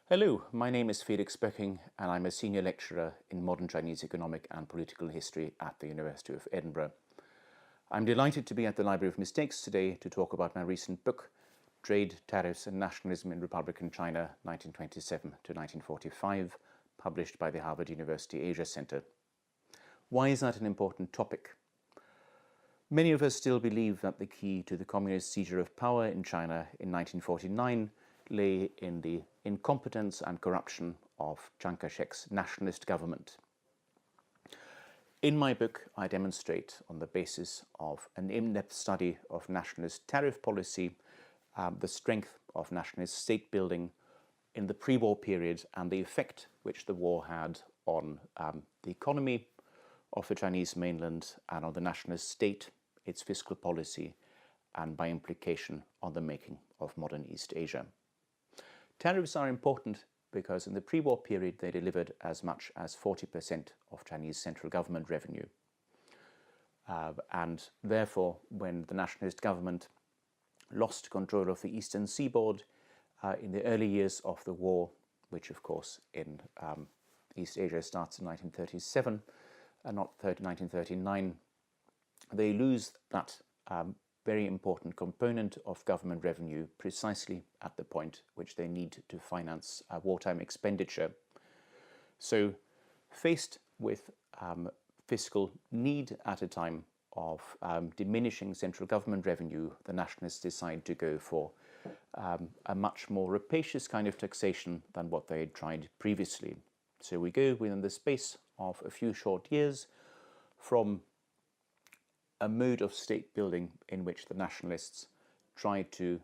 Hello, my name is Felix Boecking and I'm a senior lecturer in modern Chinese economic and political history at the University of Edinburgh. I'm delighted to be at the Library of Mistakes today to talk about my recent book, Trade, Tariffs and Nationalism in Republican China, 1927 to 1945, published by the Harvard University Asia Center. Why is that an important topic? Many of us still believe that the key to the communist seizure of power in China in 1949 lay in the incompetence and corruption of Chiang Kai-shek's nationalist government. In my book, I demonstrate, on the basis of an in-depth study of nationalist tariff policy, the strength of nationalist state building in the pre-war period and the effect which the war had on the economy of the Chinese mainland and on the nationalist state, its fiscal policy, and by implication on the making of modern East Asia. Tariffs are important because in the pre-war period they delivered as much as 40% of Chinese central government revenue. And therefore, when the nationalist government lost control of the eastern seaboard in the early years of the war, which of course in East Asia starts in 1937 and not 1939, they lose that very important component of government revenue precisely at the point which they need to finance wartime expenditure. So faced with fiscal need at a time of diminishing central government revenue, the nationalists decide to go for a much more rapacious kind of taxation than what they had tried previously. So we go within the space of a few short years from a mode of state building in which the nationalists tried to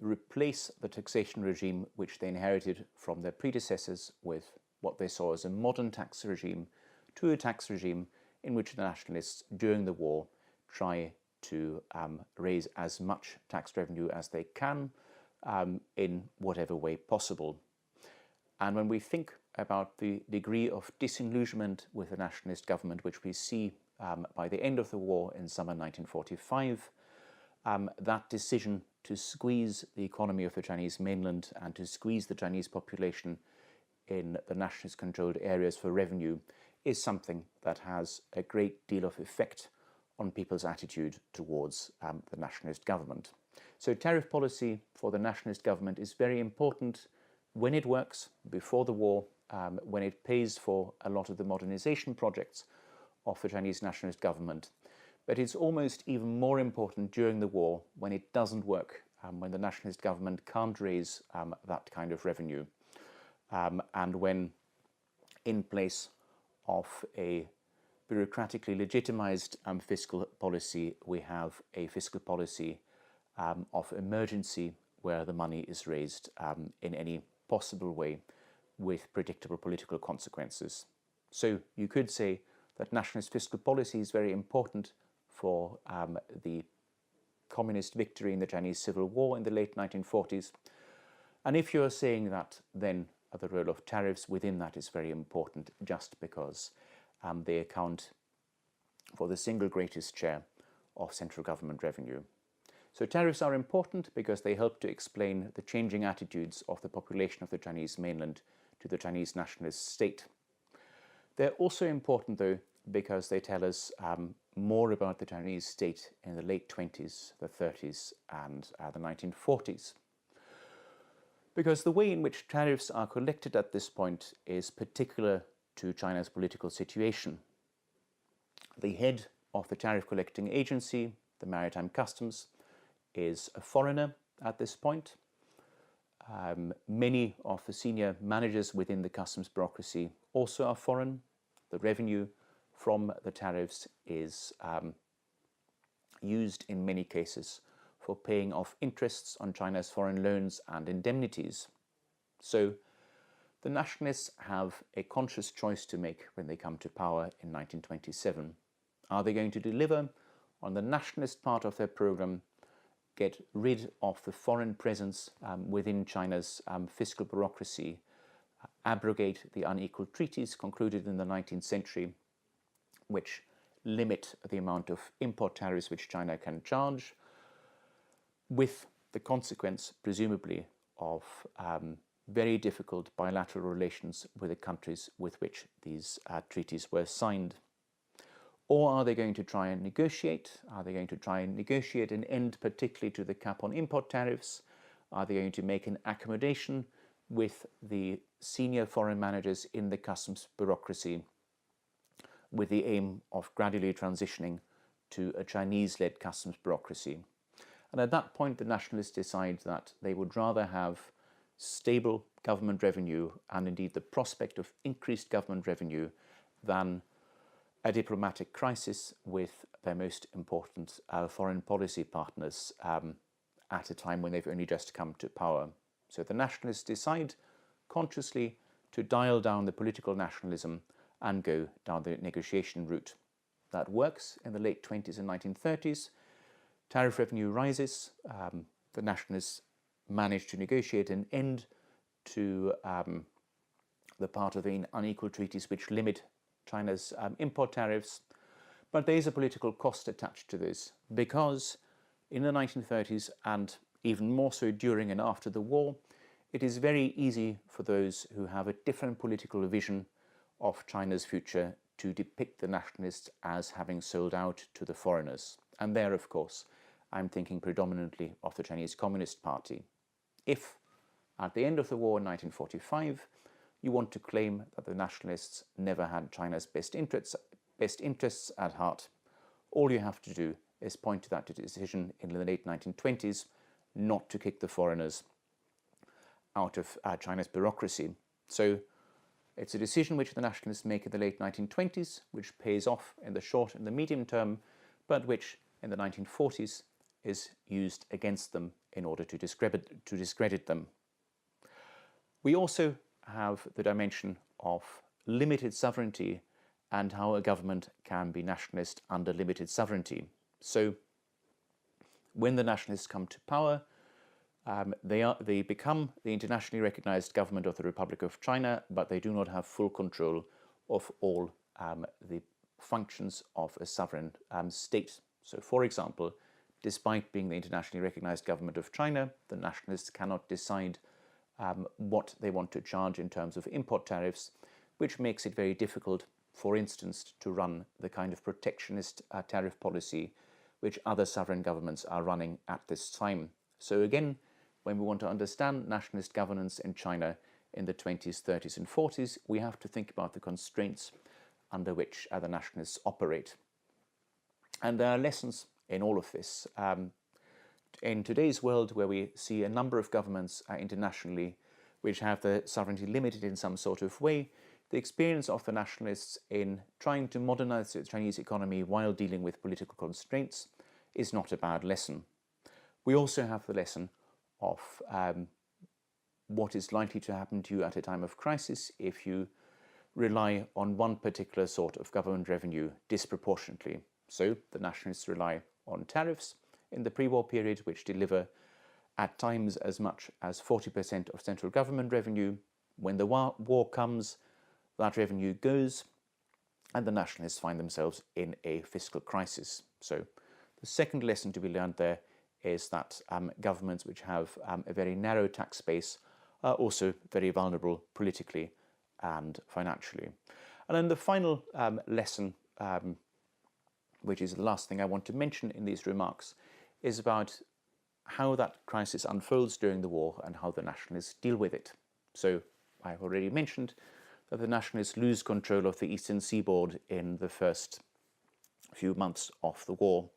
replace the taxation regime which they inherited from their predecessors with what they saw as a modern tax regime, to a tax regime in which the nationalists during the war try to raise as much tax revenue as they can in whatever way possible. And when we think about the degree of disillusionment with the nationalist government which we see by the end of the war in summer 1945, that decision to squeeze the economy of the Chinese mainland and to squeeze the Chinese population in the nationalist-controlled areas for revenue is something that has a great deal of effect on people's attitude towards the nationalist government. So tariff policy for the nationalist government is very important when it works before the war, when it pays for a lot of the modernization projects of the Chinese nationalist government. But it's almost even more important during the war when it doesn't work, when the nationalist government can't raise that kind of revenue, and when in place of a bureaucratically legitimized fiscal policy, we have a fiscal policy of emergency where the money is raised in any possible way with predictable political consequences. So you could say that nationalist fiscal policy is very important for the communist victory in the Chinese Civil War in the late 1940s. And if you're saying that, then the role of tariffs within that is very important just because they account for the single greatest share of central government revenue. So tariffs are important because they help to explain the changing attitudes of the population of the Chinese mainland to the Chinese nationalist state. They're also important, though, because they tell us more about the Chinese state in the late 20s, the 30s, and the 1940s. Because the way in which tariffs are collected at this point is particular to China's political situation. The head of the tariff collecting agency, the Maritime Customs, is a foreigner at this point. Many of the senior managers within the customs bureaucracy also are foreign. The revenue from the tariffs is used in many cases for paying off interests on China's foreign loans and indemnities. So the nationalists have a conscious choice to make when they come to power in 1927. Are they going to deliver on the nationalist part of their program, get rid of the foreign presence within China's fiscal bureaucracy, abrogate the unequal treaties concluded in the 19th century, which limit the amount of import tariffs which China can charge, with the consequence, presumably, of very difficult bilateral relations with the countries with which these treaties were signed? Or are they going to try and negotiate? Are they going to try and negotiate an end particularly to the cap on import tariffs? Are they going to make an accommodation with the senior foreign managers in the customs bureaucracy with the aim of gradually transitioning to a Chinese-led customs bureaucracy? And at that point, the nationalists decide that they would rather have stable government revenue and indeed the prospect of increased government revenue than a diplomatic crisis with their most important foreign policy partners at a time when they've only just come to power. So the nationalists decide consciously to dial down the political nationalism and go down the negotiation route. That works in the late 20s and 1930s. Tariff revenue rises. The nationalists manage to negotiate an end to the part of the unequal treaties which limit China's import tariffs. But there is a political cost attached to this, because in the 1930s, and even more so during and after the war, it is very easy for those who have a different political vision of China's future to depict the nationalists as having sold out to the foreigners. And there, of course, I'm thinking predominantly of the Chinese Communist Party. If, at the end of the war in 1945, you want to claim that the nationalists never had China's best interests at heart, all you have to do is point to that decision in the late 1920s not to kick the foreigners out of China's bureaucracy. So it's a decision which the nationalists make in the late 1920s, which pays off in the short and the medium term, but which in the 1940s is used against them in order to discredit them. We also have the dimension of limited sovereignty and how a government can be nationalist under limited sovereignty. So when the nationalists come to power, they become the internationally recognized government of the Republic of China, but they do not have full control of all the functions of a sovereign state. So, for example, despite being the internationally recognized government of China, the nationalists cannot decide what they want to charge in terms of import tariffs, which makes it very difficult, for instance, to run the kind of protectionist tariff policy which other sovereign governments are running at this time. So again, when we want to understand nationalist governance in China in the 20s, 30s and 40s, we have to think about the constraints under which the nationalists operate. And there are lessons in all of this. In today's world, where we see a number of governments internationally which have their sovereignty limited in some sort of way, the experience of the nationalists in trying to modernize the Chinese economy while dealing with political constraints is not a bad lesson. We also have the lesson of what is likely to happen to you at a time of crisis if you rely on one particular sort of government revenue disproportionately. So the nationalists rely on tariffs in the pre-war period, which deliver at times as much as 40% of central government revenue. When the war comes, that revenue goes, and the nationalists find themselves in a fiscal crisis. So the second lesson to be learned there is that governments which have a very narrow tax base are also very vulnerable politically and financially. And then the final lesson, which is the last thing I want to mention in these remarks, is about how that crisis unfolds during the war and how the nationalists deal with it. So I've already mentioned that the nationalists lose control of the eastern seaboard in the first few months of the war.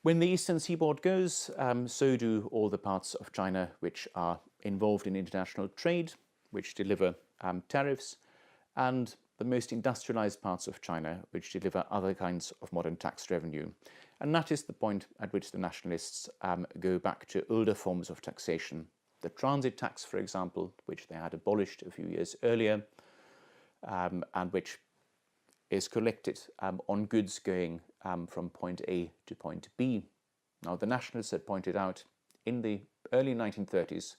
When the eastern seaboard goes, so do all the parts of China which are involved in international trade, which deliver tariffs, and the most industrialized parts of China, which deliver other kinds of modern tax revenue. And that is the point at which the nationalists go back to older forms of taxation. The transit tax, for example, which they had abolished a few years earlier, and which is collected on goods going from point A to point B. Now, the nationalists had pointed out in the early 1930s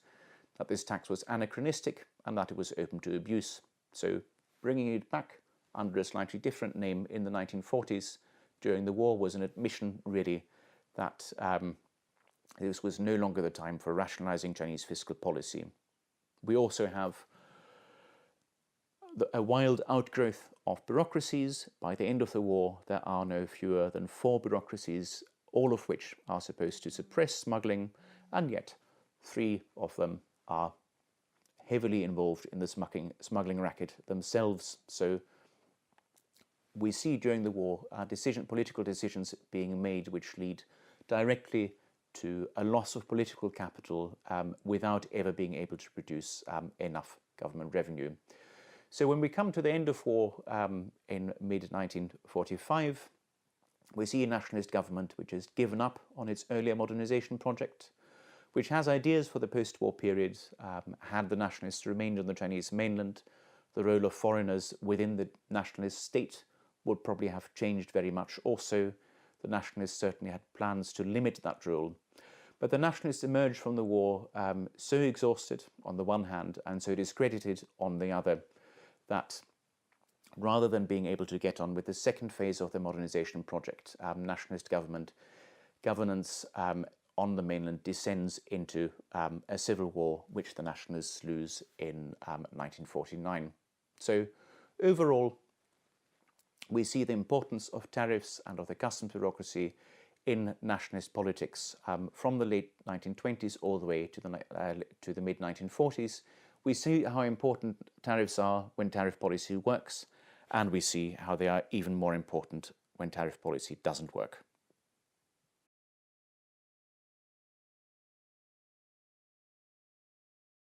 that this tax was anachronistic and that it was open to abuse. So bringing it back under a slightly different name in the 1940s during the war was an admission, really, that this was no longer the time for rationalizing Chinese fiscal policy. We also have a wild outgrowth of bureaucracies. By the end of the war, there are no fewer than 4 bureaucracies, all of which are supposed to suppress smuggling, and yet 3 of them are heavily involved in the smuggling racket themselves. So we see during the war political decisions being made which lead directly to a loss of political capital without ever being able to produce enough government revenue. So when we come to the end of war in mid-1945, we see a nationalist government which has given up on its earlier modernization project, which has ideas for the post-war period. Had the nationalists remained on the Chinese mainland, the role of foreigners within the nationalist state would probably have changed very much also. The nationalists certainly had plans to limit that role. But the nationalists emerged from the war so exhausted on the one hand and so discredited on the other that rather than being able to get on with the second phase of the modernization project, nationalist governance on the mainland descends into a civil war, which the nationalists lose in 1949. So overall, we see the importance of tariffs and of the customs bureaucracy in nationalist politics from the late 1920s all the way to the mid-1940s. We see how important tariffs are when tariff policy works, and we see how they are even more important when tariff policy doesn't work.